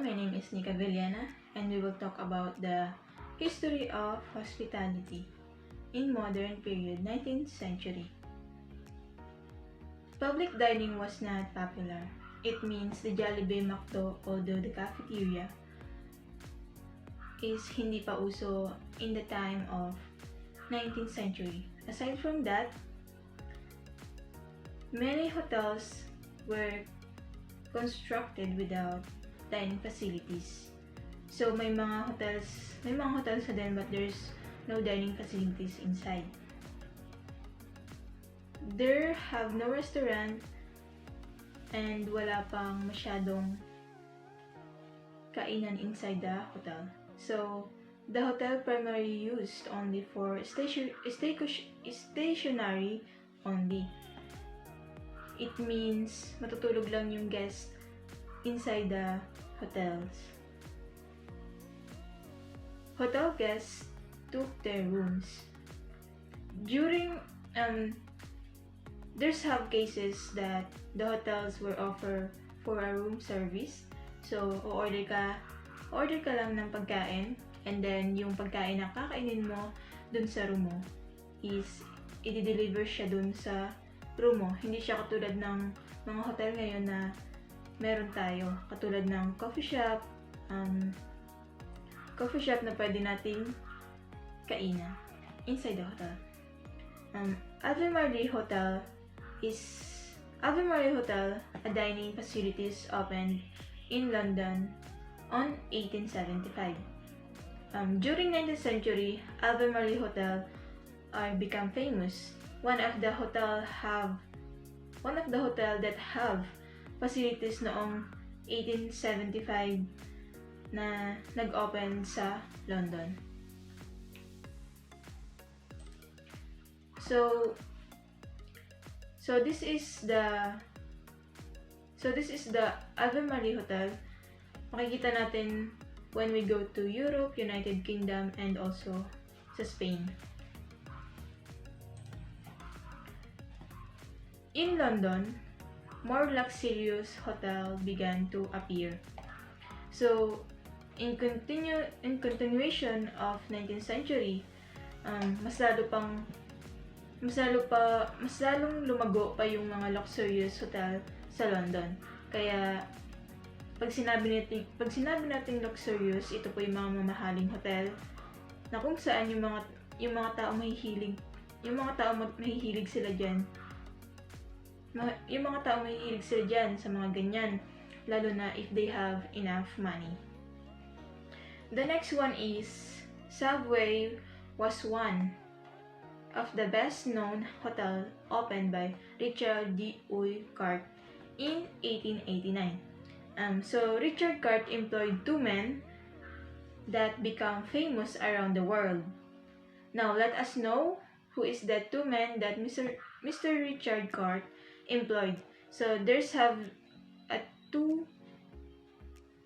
my name is Nika Villana, and we will talk about the history of hospitality in modern period 19th century. Public dining was not popular. It means the Jollibee McDo, although the cafeteria is hindi pa uso in the time of 19th century. Aside from that, many hotels were constructed without dining facilities. So may mga hotels na din, but there's no dining facilities inside. There have no restaurant and wala pang masyadong kainan inside the hotel. So the hotel primarily used only for stationary only. It means matutulog lang yung guest inside the hotels. Hotel guests took their rooms. There's have cases that the hotels will offer for a room service. So, order ka lang ng pagkain, and then yung pagkain na kakainin mo dun sa room mo is i-deliver siya dun sa room mo. Hindi siya katulad ng mga hotel ngayon na meron tayo, katulad ng coffee shop na pwede nating kainan inside the hotel. Albemarle Hotel, a dining facilities opened in London on 1875. During 19th century, Albemarle Hotel become famous. One of the hotel that have facilities noong 1875 na nag-open sa London. So this is the Albemarle Hotel. Makikita natin when we go to Europe, United Kingdom, and also sa Spain. In London, more luxurious hotel began to appear. So in continuation of 19th century, mas lalong lumago pa yung mga luxurious hotel sa London. Kaya pag sinabi nating luxurious, ito po yung mga mamahaling hotel na kung saan yung mga tao mahihilig sila diyan. Yung mga tao mahihilig sila diyan sa mga ganyan, lalo na if they have enough money. The next one is Subway was one of the best-known hotel opened by Richard D. Cart in 1889. So Richard Cart employed two men that become famous around the world. Now let us know who is the two men that Mr. Richard Cart employed. So there's two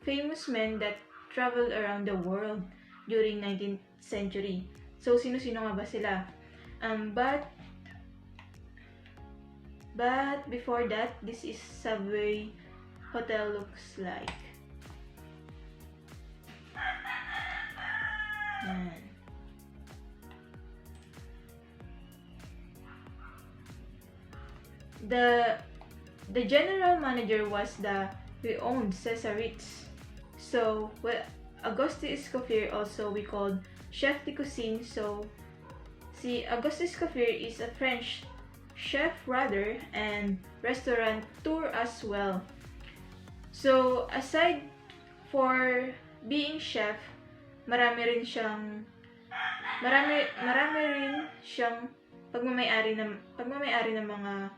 famous men that traveled around the world during 19th century. So sino-sino nga ba sila? But before that, this is Subway Hotel looks like. Yan. The general manager was we owned Cesarits. So Auguste Escoffier also we called chef de cuisine. So si Auguste Escoffier is a French chef rather and restaurateur as well. So aside for being chef, marami rin siyang pagmamay-ari ng mga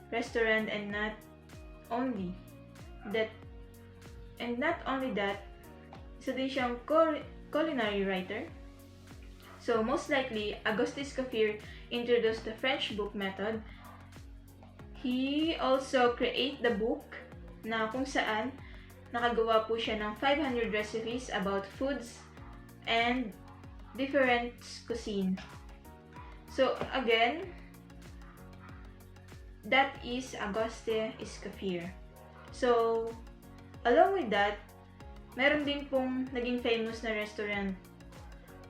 restaurant, and not only that, isa din siyang culinary writer. So most likely, Auguste Escoffier introduced the French book method. He also create the book na kung saan nakagawa po siya ng 500 recipes about foods and different cuisine. So again, that is Auguste Escoffier. So along with that, Meron din pong naging famous na restaurant,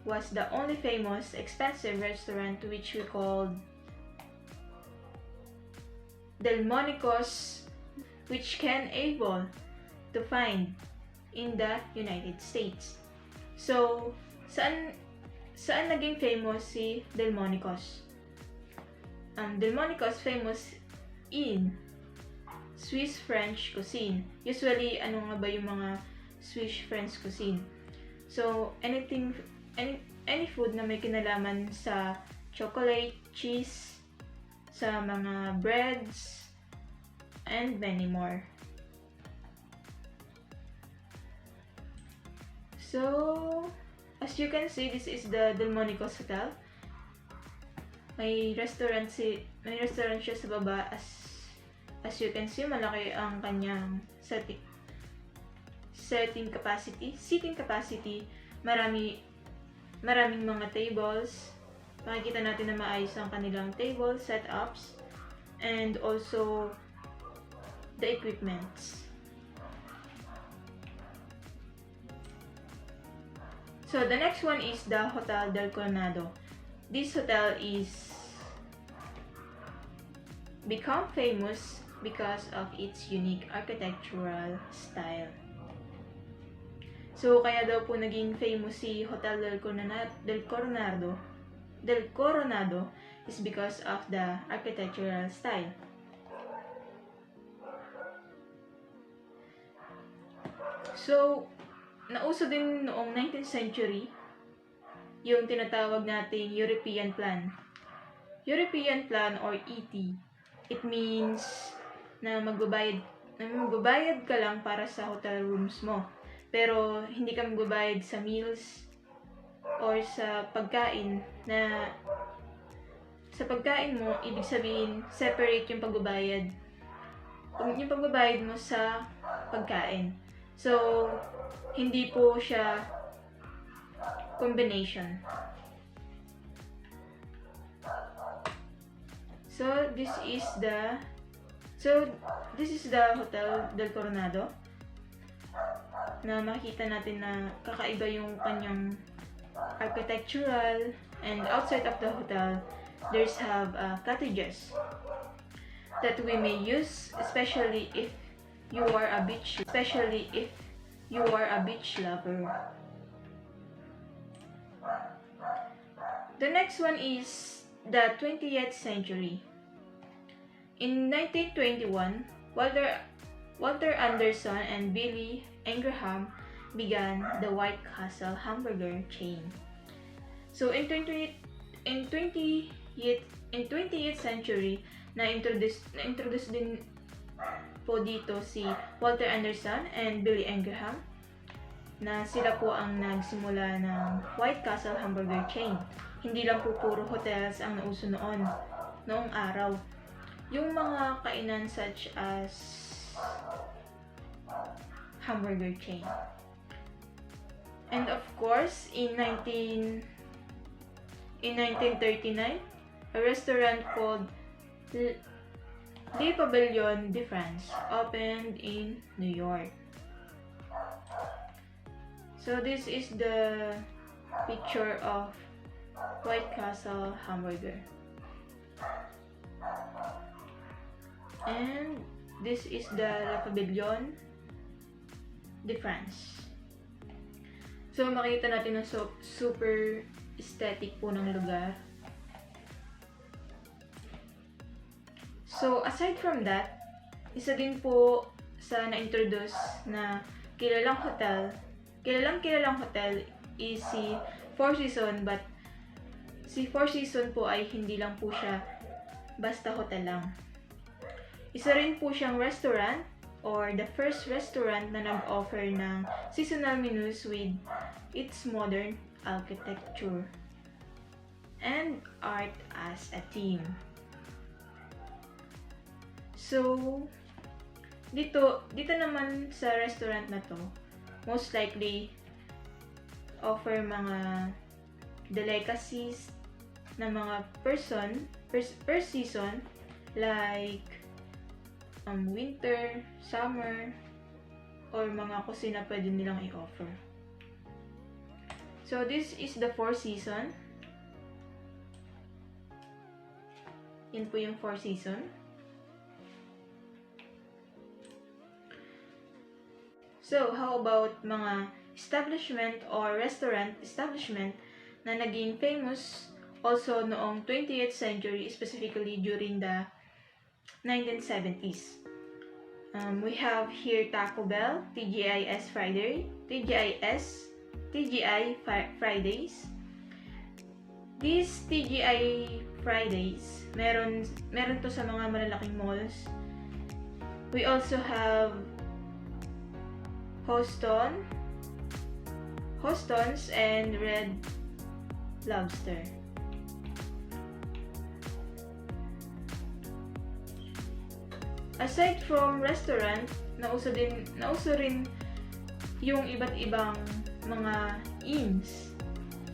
was the only famous expensive restaurant which we called Delmonico's, which can able to find in the United States. So, saan naging famous si Delmonico's? Delmonico's famous in Swiss French cuisine. Usually, ano nga ba yung mga Swiss French cuisine? So, any food na may kinalaman sa chocolate, cheese, sa mga breads, and many more. So, as you can see, this is the Delmonico's Hotel. May restaurant siya sa baba. As you can see, malaki ang kanyang seating capacity. Maraming mga tables. Makikita natin na maayos ang kanilang table setups, and also the equipments. So the next one is the Hotel del Coronado. This hotel is become famous because of its unique architectural style. So kaya daw po naging famous si Hotel del Coronado is because of the architectural style. So, nauso din noong 19th century yung tinatawag nating European Plan. European Plan or ET. It means na magbabayad ka lang para sa hotel rooms mo. Pero hindi ka magbabayad sa meals or sa pagkain na sa pagkain mo, ibig sabihin separate yung pagbabayad. Yung pagbabayad mo sa pagkain. So, hindi po siya combination. So, this is the Hotel del Coronado. Na makikita natin na kakaiba yung kanyang architectural, and outside of the hotel, there's cottages that we may use, especially if you are a beach lover. The next one is the 20th century. In 1921, Walter Anderson and Billy Ingraham began the White Castle hamburger chain. So in 20th century, na-introduce din po dito si Walter Anderson and Billy Ingraham, na sila po ang nagsimula ng White Castle hamburger chain. Hindi lang po puro hotels ang nauso noong araw. Yung mga kainan such as hamburger chain. And of course, in 1939, a restaurant called Le Pavillon de France opened in New York. So this is the picture of White Castle hamburger. And this is the Le Pavillon de France. So makita natin na super aesthetic po ng lugar. So aside from that, isa din po sa na-introduce na kilalang hotel is si Four Seasons, but si Four Seasons po ay hindi lang po siya basta hotel lang. Isa rin po siyang restaurant, or the first restaurant na nag-offer ng seasonal menus with its modern architecture and art as a theme. So, dito naman sa restaurant na to, most likely offer mga delicacies na mga per season, like winter, summer, or mga kusina pwede nilang i-offer. So, this is the Four Season. Yan po yung Four Season. So, how about mga establishment or restaurant establishment na naging famous also noong 20th century, specifically during the 1970s. We have here Taco Bell, TGI Fridays. These TGI Fridays, meron to sa mga malalaking malls. We also have Hoston's and Red Lobster. Aside from restaurant, nauso rin yung iba't ibang mga inns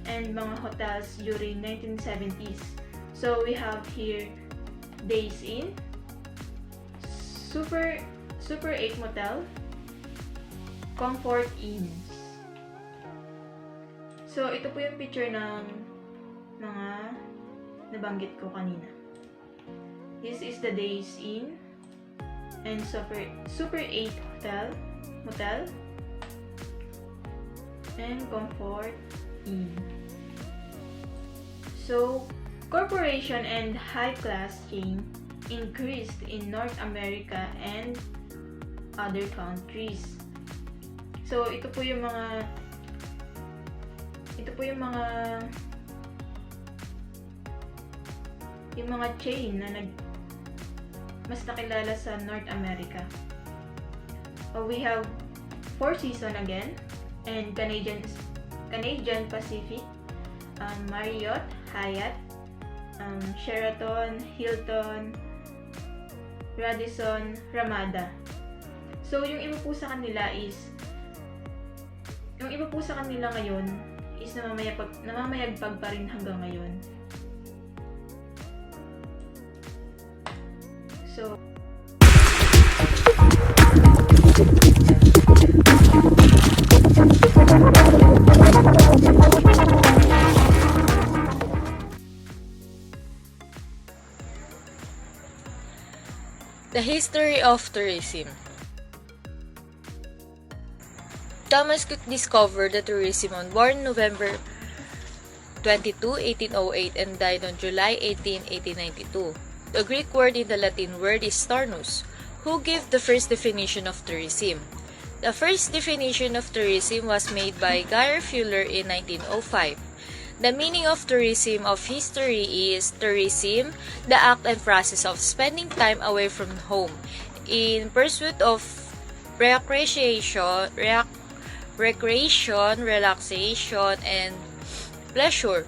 and mga hotels during 1970s. So we have here Days Inn, Super 8 Motel, Comfort Inns. So ito po yung picture ng mga nabanggit ko kanina. This is the Days Inn and Super 8 Motel and Comfort Inn. So, corporation and high-class chain increased in North America and other countries. So, ito po yung mga chain na mas nakilala sa North America. We have Four Seasons again, and Canadian Pacific, Marriott, Hyatt, Sheraton, Hilton, Radisson, Ramada. So, yung iba po sa kanila ngayon is namamayagpag pa rin hanggang ngayon. So, the history of tourism. Thomas Cook discovered the tourism on born November 22, 1808 and died on July 18, 1892. The Greek word in the Latin word is starnus, who gave the first definition of tourism. The first definition of tourism was made by Guy Fuller in 1905. The meaning of tourism of history is tourism, the act and process of spending time away from home in pursuit of recreation, relaxation, and pleasure,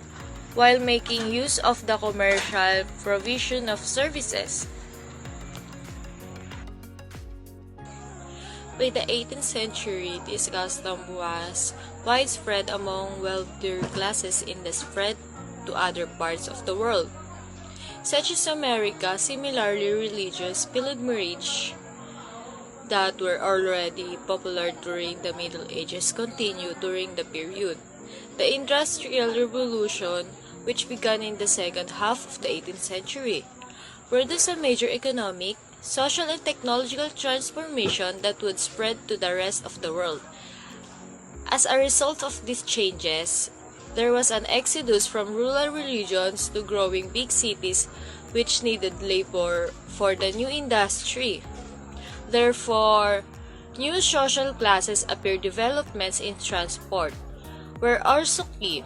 while making use of the commercial provision of services. By the 18th century, this custom was widespread among wealthier classes in the spread to other parts of the world, such as America. Similarly, religious pilgrimage that were already popular during the Middle Ages continued during the period. The Industrial Revolution, which began in the second half of the 18th century, produced a major economic, social, and technological transformation that would spread to the rest of the world. As a result of these changes, there was an exodus from rural regions to growing big cities which needed labor for the new industry. Therefore, new social classes appeared. Developments in transport were also key.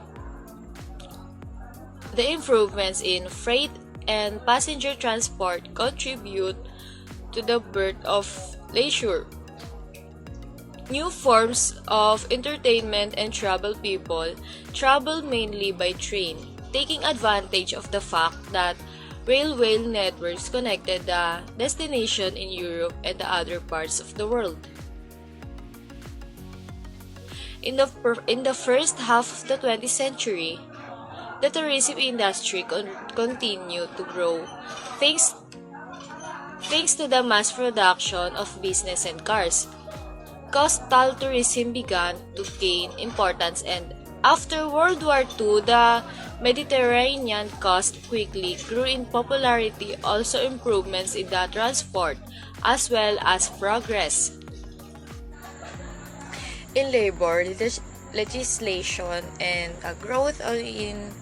The improvements in freight and passenger transport contribute to the birth of leisure. New forms of entertainment and travel. People travel mainly by train, taking advantage of the fact that railway networks connected the destination in Europe and the other parts of the world. In the first half of the 20th century, the tourism industry continued to grow thanks to the mass production of business and cars. coastal tourism began to gain importance, and after World War II, the Mediterranean coast quickly grew in popularity. Also, improvements in the transport as well as progress in labor legislation and a growth in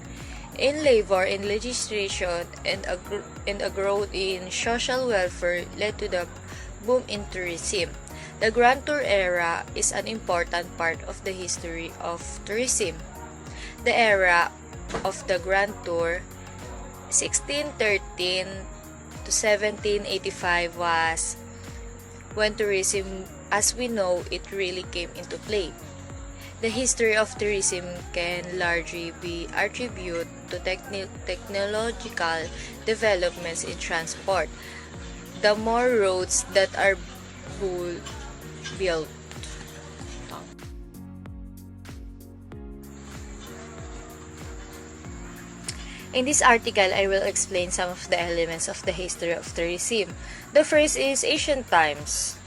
labor and legislation and a growth in social welfare led to the boom in tourism. The Grand Tour era is an important part of the history of tourism. The era of the Grand Tour, 1613 to 1785, was when tourism as we know it really came into play. The history of tourism can largely be attributed to technological developments in transport. The more roads that are built. In this article, I will explain some of the elements of the history of tourism. The first is ancient times.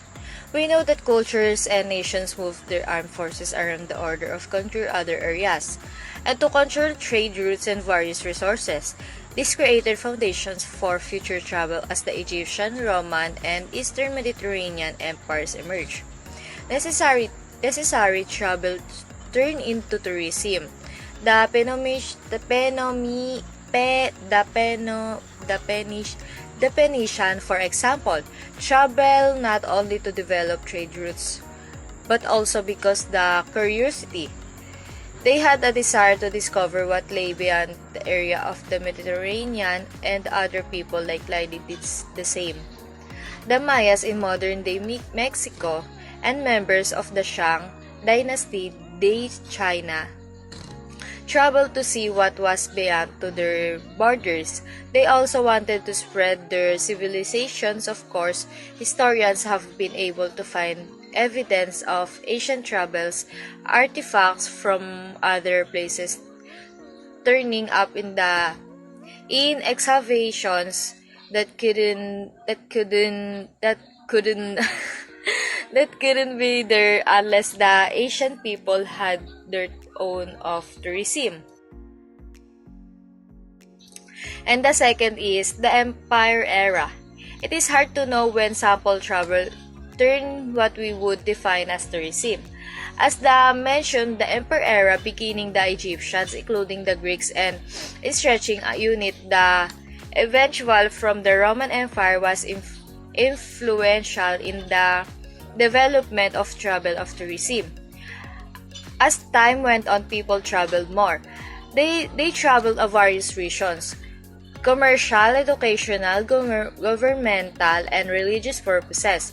We know that cultures and nations moved their armed forces around the order of conquer other areas, and to control trade routes and various resources. This created foundations for future travel as the Egyptian, Roman, and Eastern Mediterranean empires emerged. Necessary travel turned into tourism. The Phoenician, for example, traveled not only to develop trade routes, but also because the curiosity. They had a desire to discover what lay beyond the area of the Mediterranean, and other people likely did the same. The Mayas in modern-day Mexico and members of the Shang dynasty, China, traveled to see what was beyond to their borders. They also wanted to spread their civilizations. Of course, historians have been able to find evidence of ancient travels, artifacts from other places turning up in excavations that couldn't that couldn't be there unless the ancient people had their own of tourism. And the second is the Empire era. It is hard to know when sample travel turned what we would define as tourism. As the mentioned, the Empire era, beginning the Egyptians, including the Greeks, and stretching a unit, the eventual from the Roman Empire, was influential in the development of travel of tourism. As time went on, people traveled more. They traveled for various reasons: commercial, educational, governmental, and religious purposes.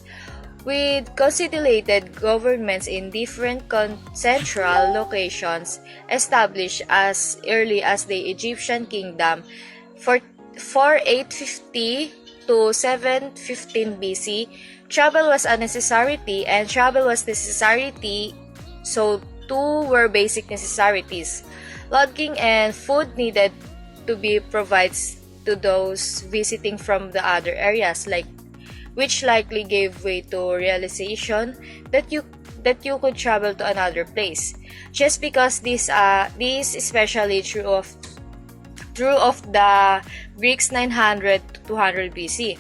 With consolidated governments in different central locations established as early as the Egyptian kingdom, for 850 to 715 BC, travel was a necessity, so two were basic necessities. Lodging and food needed to be provided to those visiting from the other areas, which likely gave way to realization that you could travel to another place. Just because this especially true of the Greeks 900 to 200 BC.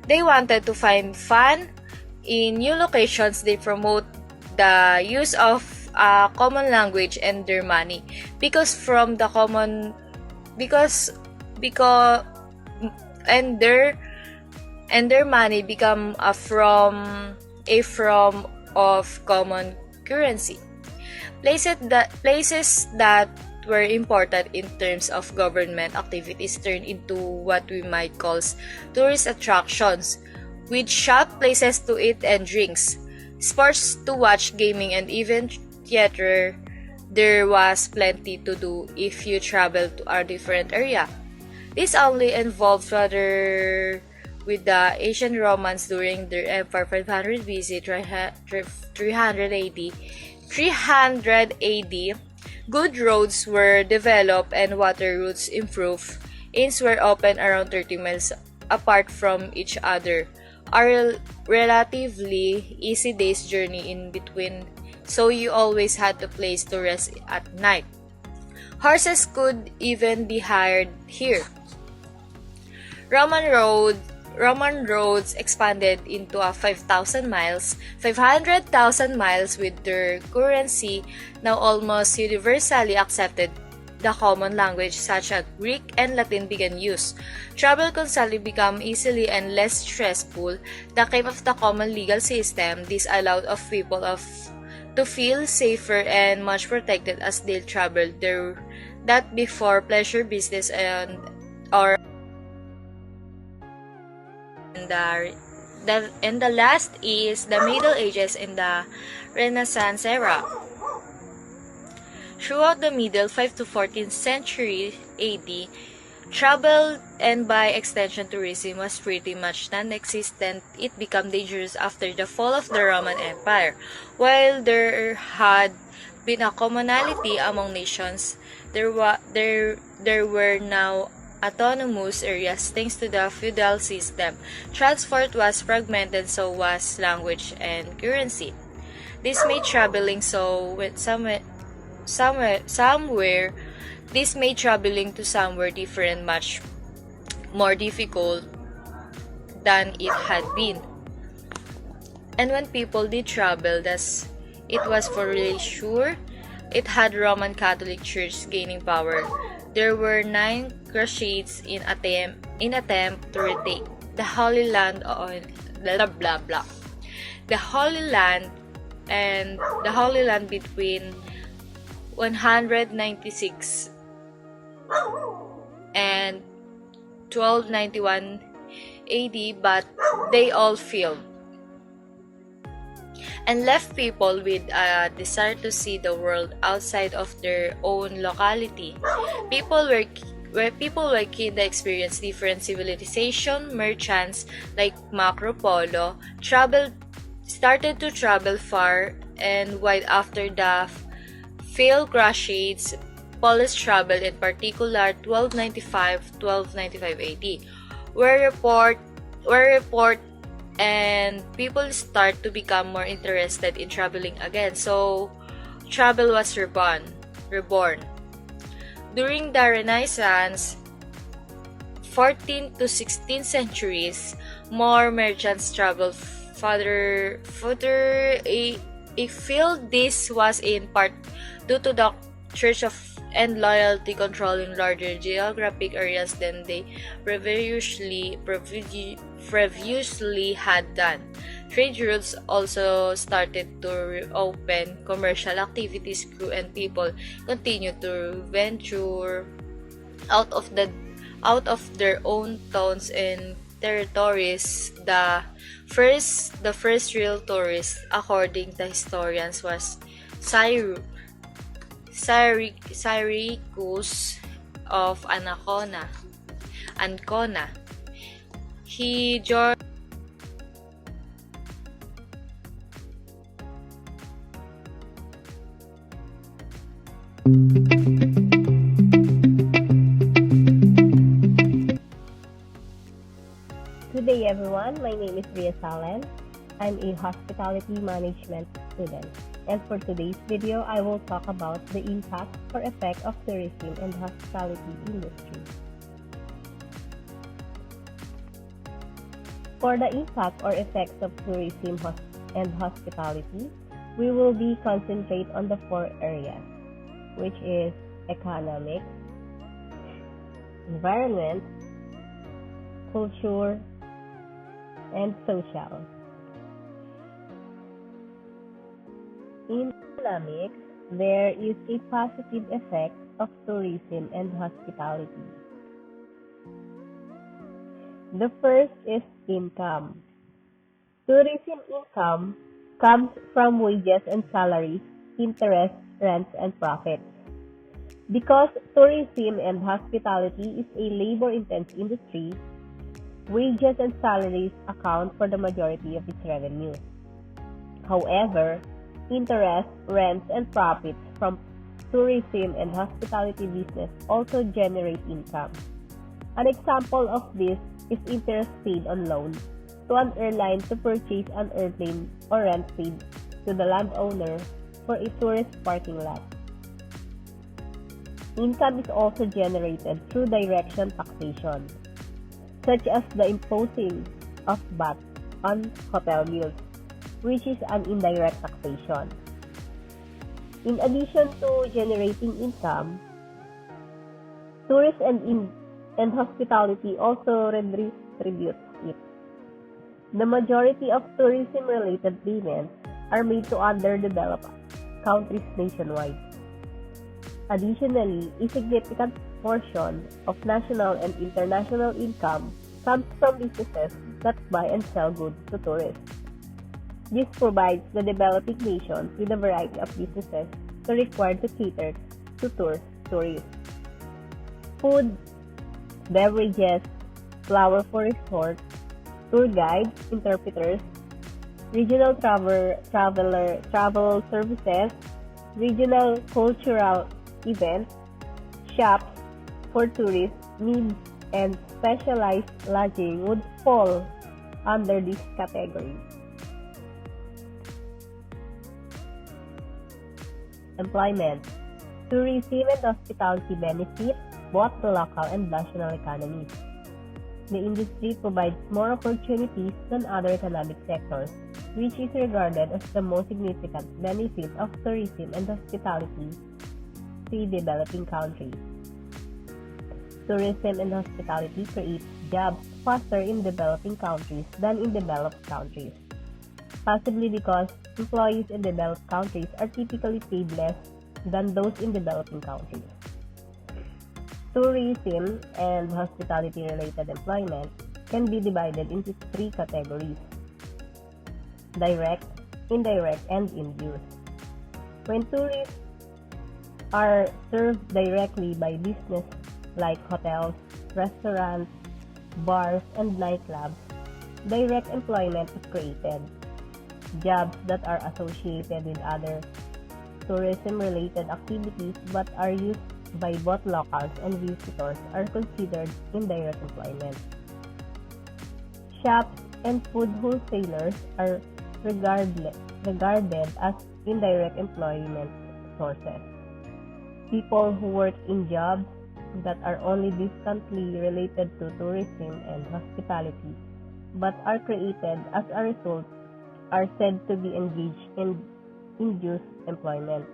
They wanted to find fun in new locations. They promote the use of a common language and their money because their money become a form of common currency. Places that were important in terms of government activities turned into what we might call tourist attractions, with shop, places to eat and drinks, sports to watch, gaming, and even theater. There was plenty to do if you traveled to a different area. This only involved rather with the ancient Romans during their empire 500 BC 300 AD. Good roads were developed and water routes improved. Inns were opened around 30 miles apart from each other. a relatively easy day's journey in between, so you always had a place to rest at night. Horses could even be hired here. Roman roads expanded into a 5,000 miles, 500,000 miles with their currency now almost universally accepted. The common language such as Greek and Latin began use. Travel constantly became easily and less stressful. The came of the common legal system. This allowed of people to feel safer and much protected as they traveled there that before pleasure business and the last is the Middle Ages and the Renaissance era. Throughout the middle 5th to 14th century AD, travel and by extension tourism was pretty much non-existent. It became dangerous after the fall of the Roman Empire. While there had been a commonality among nations, there were now autonomous areas thanks to the feudal system. Transport was fragmented, so was language and currency. This made traveling to somewhere different much more difficult than it had been. And when people did travel, it was for leisure. It had Roman Catholic Church gaining power. There were 9 crusades in attempt to retake the Holy Land on the Holy Land and the Holy Land between 196 and 1291 AD, but they all failed and left people with a desire to see the world outside of their own locality. People were keen to experience different civilization. Merchants like Marco Polo started to travel far and wide after the failed crusades. Polish travel, in particular 1295 AD, were report and people start to become more interested in traveling again. So travel was reborn. During the Renaissance, 14th to 16th centuries, more merchants traveled further. I feel this was in part due to the Church and loyalty controlling larger geographic areas than they previously had done. Trade routes also started to reopen, commercial activities grew, and people continued to venture out of their own towns and territories. The first real tourist, according to historians, was Syracuse of Ancona. He joined Good day everyone, my name is Ria Salen. I'm a hospitality management student. And for today's video, I will talk about the impact or effect of tourism and hospitality industry. For the impact or effects of tourism and hospitality, we will be concentrate on the 4 areas, which is economic, environment, culture, and social. In economics, there is a positive effect of tourism and hospitality. The first is income. Tourism income comes from wages and salaries, interest, rents, and profits. Because tourism and hospitality is a labor-intensive industry, wages and salaries account for the majority of its revenue. However, interest, rents, and profits from tourism and hospitality business also generate income. An example of this is interest paid on loans, to an airline to purchase an airplane or rent paid to the landowner for a tourist parking lot. Income is also generated through direct taxation, such as the imposing of VAT on hotel bills, which is an indirect taxation. In addition to generating income, tourism and hospitality also redistributes it. The majority of tourism-related payments are made to underdeveloped countries nationwide. Additionally, a significant portion of national and international income comes from businesses that buy and sell goods to tourists. This provides the developing nations with a variety of businesses required to cater to tourists. Food, beverages, flower for resorts, tour guides, interpreters, regional travel services, regional cultural events, shops for tourist needs, and specialized lodging would fall under this category. Employment. Tourism and hospitality benefit both the local and national economies. The industry provides more opportunities than other economic sectors, which is regarded as the most significant benefit of tourism and hospitality to developing countries. Tourism and hospitality create jobs faster in developing countries than in developed countries, possibly because employees in developed countries are typically paid less than those in developing countries. Tourism and hospitality-related employment can be divided into three categories: direct, indirect, and induced. When tourists are served directly by business like hotels, restaurants, bars, and nightclubs, direct employment is created. Jobs that are associated with other tourism-related activities but are used by both locals and visitors are considered indirect employment. Shops and food wholesalers are regarded as indirect employment sources. People who work in jobs that are only distantly related to tourism and hospitality but are created as a result are said to be engaged in induced employment.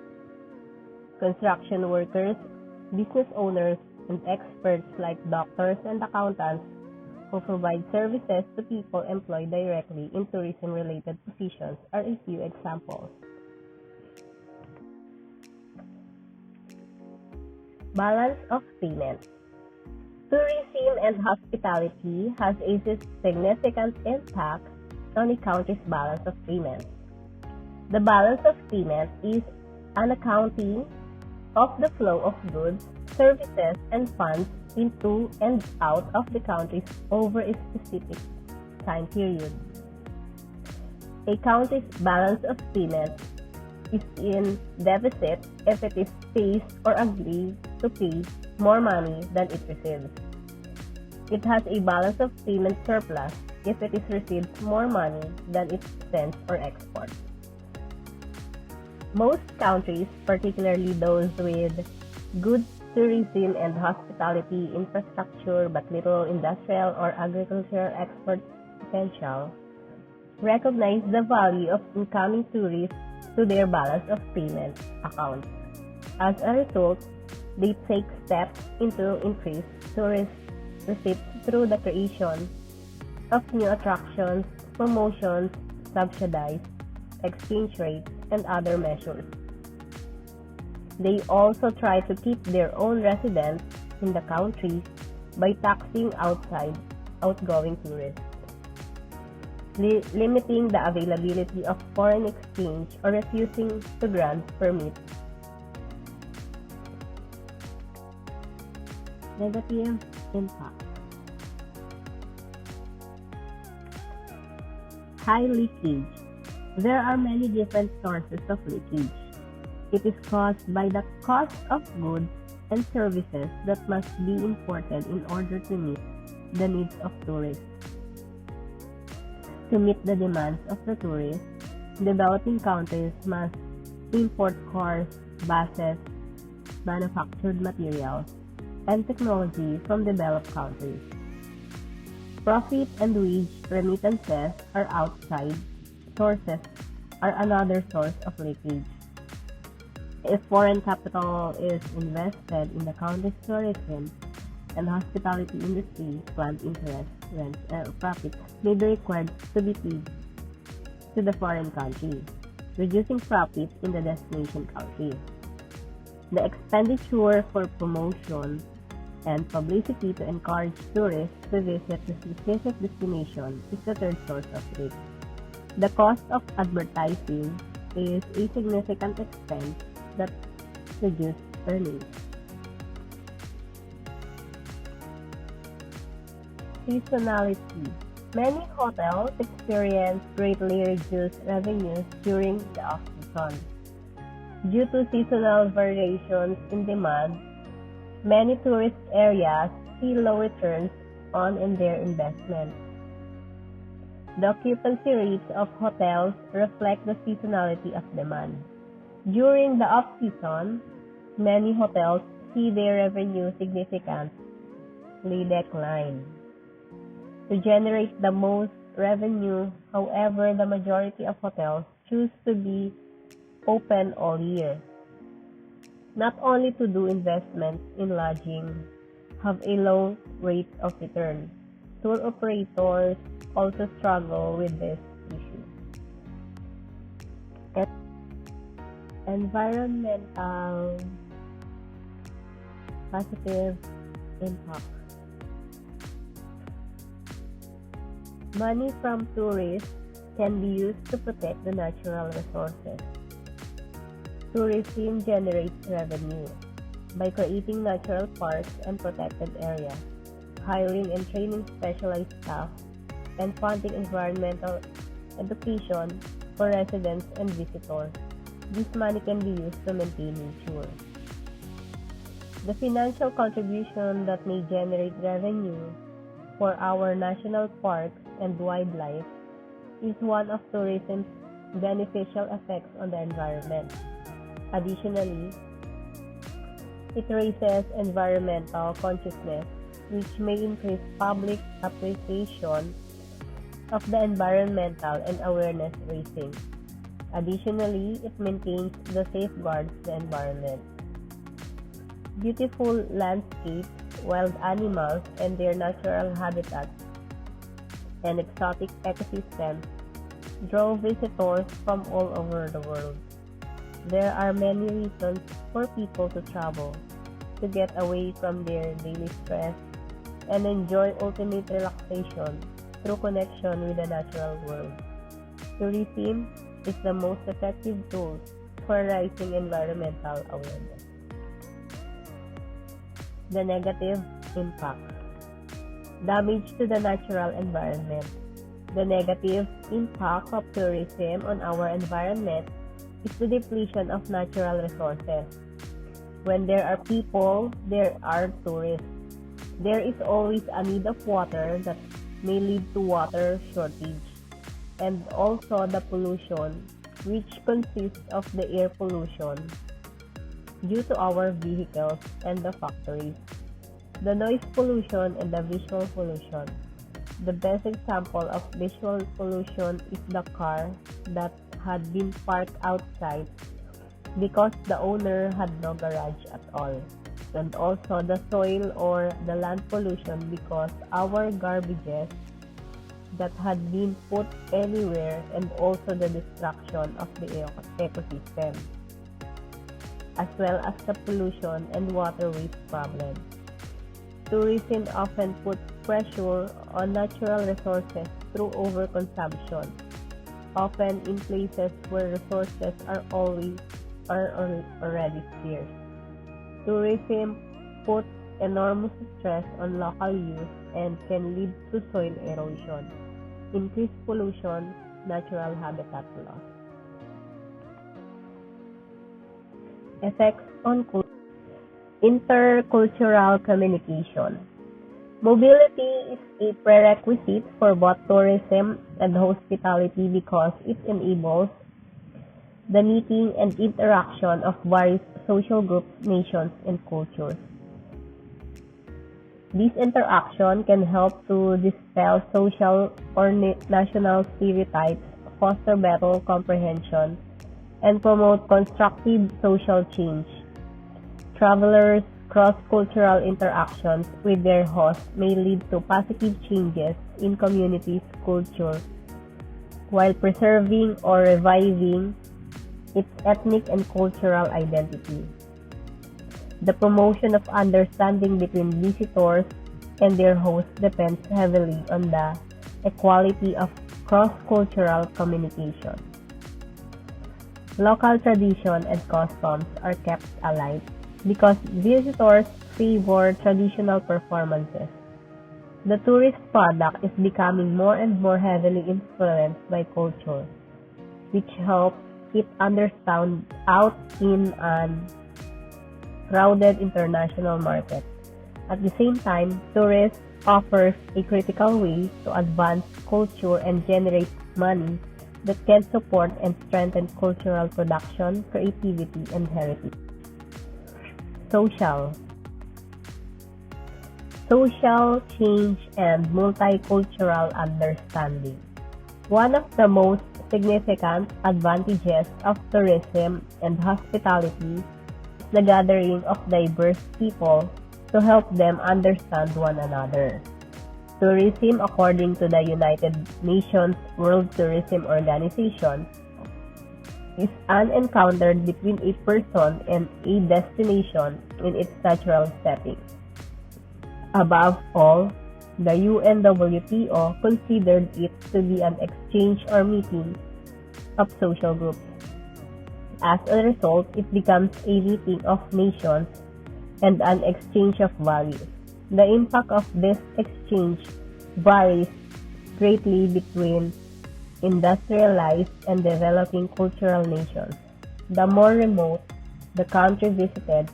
Construction workers, business owners, and experts like doctors and accountants who provide services to people employed directly in tourism-related positions are a few examples. Balance of payment. Tourism and hospitality has a significant impact on a country's balance of payment. The balance of payment is an accounting of the flow of goods, services, and funds into and out of the countries over a specific time period. A country's balance of payment is in deficit if it is pays or agrees to pay more money than it receives. It has a balance of payment surplus if it is received more money than it spends or exports. Most countries, particularly those with good tourism and hospitality infrastructure but little industrial or agricultural export potential, recognize the value of incoming tourists to their balance of payment accounts. As a result, they take steps to increase tourist receipts through the creation of new attractions, promotions, subsidized exchange rates, and other measures. They also try to keep their own residents in the country by taxing outgoing tourists, limiting the availability of foreign exchange or refusing to grant permits. Negative impact. High leakage. There are many different sources of leakage. It is caused by the cost of goods and services that must be imported in order to meet the needs of tourists. To meet the demands of the tourists, developing countries must import cars, buses, manufactured materials, and technology from developed countries. Profit and wage remittances are outside sources are another source of leakage. If foreign capital is invested in the country's tourism and hospitality industry, planned interest, rents, and profits may be required to be paid to the foreign country, reducing profits in the destination country. The expenditure for promotion and publicity to encourage tourists to visit the specific destination is the third source of risk. The cost of advertising is a significant expense that reduces earnings. Seasonality. Many hotels experience greatly reduced revenues during the off-season. Due to seasonal variations in demand, many tourist areas see low returns on their investment. The occupancy rates of hotels reflect the seasonality of demand. During the off-season, many hotels see their revenue significantly decline. To generate the most revenue, however, the majority of hotels choose to be open all year. Not only to do investments in lodging have a low rate of return, tour operators also struggle with this issue. Environmental positive impact. Money from tourists can be used to protect the natural resources. Tourism generates revenue by creating natural parks and protected areas, hiring and training specialized staff, and funding environmental education for residents and visitors. This money can be used to maintain nature. The financial contribution that may generate revenue for our national parks and wildlife is one of tourism's beneficial effects on the environment. Additionally, it raises environmental consciousness, which may increase public appreciation of the environmental and awareness raising. Additionally, it maintains the safeguards the environment. Beautiful landscapes, wild animals and their natural habitats, and exotic ecosystems draw visitors from all over the world. There are many reasons for people to travel, to get away from their daily stress and enjoy ultimate relaxation through connection with the natural world. Tourism is the most effective tool for raising environmental awareness. The negative impact. Damage to the natural environment. The negative impact of tourism on our environment is the depletion of natural resources. When there are people, there are tourists. There is always a need of water that may lead to water shortage, and also the pollution, which consists of the air pollution due to our vehicles and the factories, the noise pollution and the visual pollution. The best example of visual pollution is the car that had been parked outside because the owner had no garage at all, and also the soil or the land pollution because our garbages that had been put anywhere, and also the destruction of the ecosystem, as well as the pollution and water waste problem. Tourism often puts pressure on natural resources through overconsumption, often in places where resources are already scarce. Tourism puts enormous stress on local use and can lead to soil erosion, increased pollution, natural habitat loss. Effects on intercultural communication. Mobility is a prerequisite for both tourism and hospitality because it enables the meeting and interaction of various social groups, nations, and cultures. This interaction can help to dispel social or national stereotypes, foster better comprehension, and promote constructive social change. Travelers' cross-cultural interactions with their hosts may lead to positive changes in communities' culture while preserving or reviving its ethnic and cultural identity. The promotion of understanding between visitors and their hosts depends heavily on the equality of cross-cultural communication. Local tradition and customs are kept alive because visitors favor traditional performances. The tourist product is becoming more and more heavily influenced by culture, which helps it understand out in an crowded international market. At the same time, tourism offers a critical way to advance culture and generate money that can support and strengthen cultural production, creativity, and heritage. Social change and multicultural understanding. One of the most significant advantages of tourism and hospitality is the gathering of diverse people to help them understand one another. Tourism, according to the United Nations World Tourism Organization, is an encounter between a person and a destination in its natural setting. Above all, the UNWTO considered it to be an exchange or meeting of social groups. As a result, it becomes a meeting of nations and an exchange of values. The impact of this exchange varies greatly between industrialized and developing cultural nations. The more remote the country visited,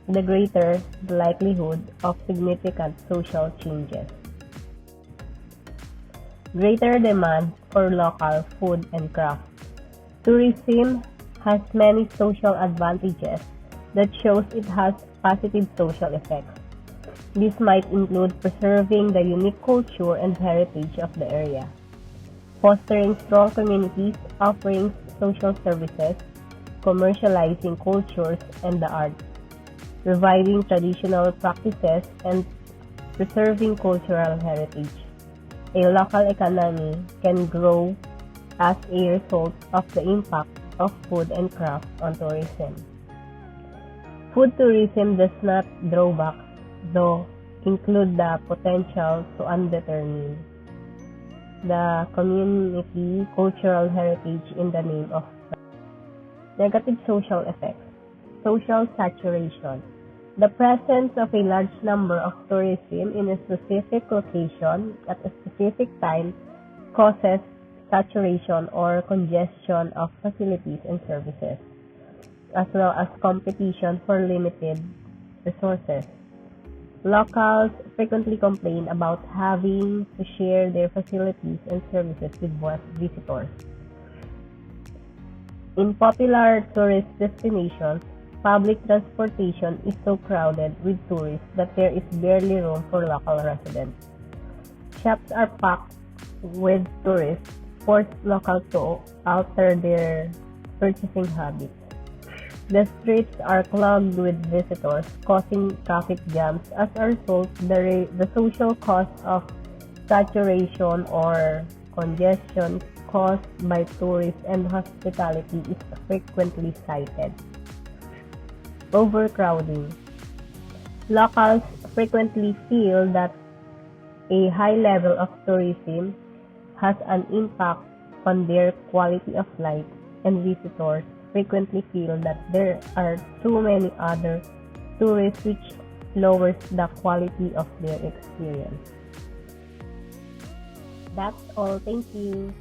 the greater the likelihood of significant social changes. Greater demand for local food and craft. Tourism has many social advantages that shows it has positive social effects. This might include preserving the unique culture and heritage of the area, fostering strong communities, offering social services, commercializing cultures and the arts, reviving traditional practices, and preserving cultural heritage. A local economy can grow as a result of the impact of food and craft on tourism. Food tourism does not drawback, though, include the potential to undermine the community cultural heritage in the name of negative social effects. Social saturation. The presence of a large number of tourism in a specific location at a specific time causes saturation or congestion of facilities and services, as well as competition for limited resources. Locals frequently complain about having to share their facilities and services with visitors. In popular tourist destinations, public transportation is so crowded with tourists that there is barely room for local residents. Shops are packed with tourists, force locals to alter their purchasing habits. The streets are clogged with visitors, causing traffic jams. As a result, the social cost of saturation or congestion caused by tourists and hospitality is frequently cited. Overcrowding. Locals frequently feel that a high level of tourism has an impact on their quality of life, and visitors frequently feel that there are too many other tourists, which lowers the quality of their experience. That's all. Thank you.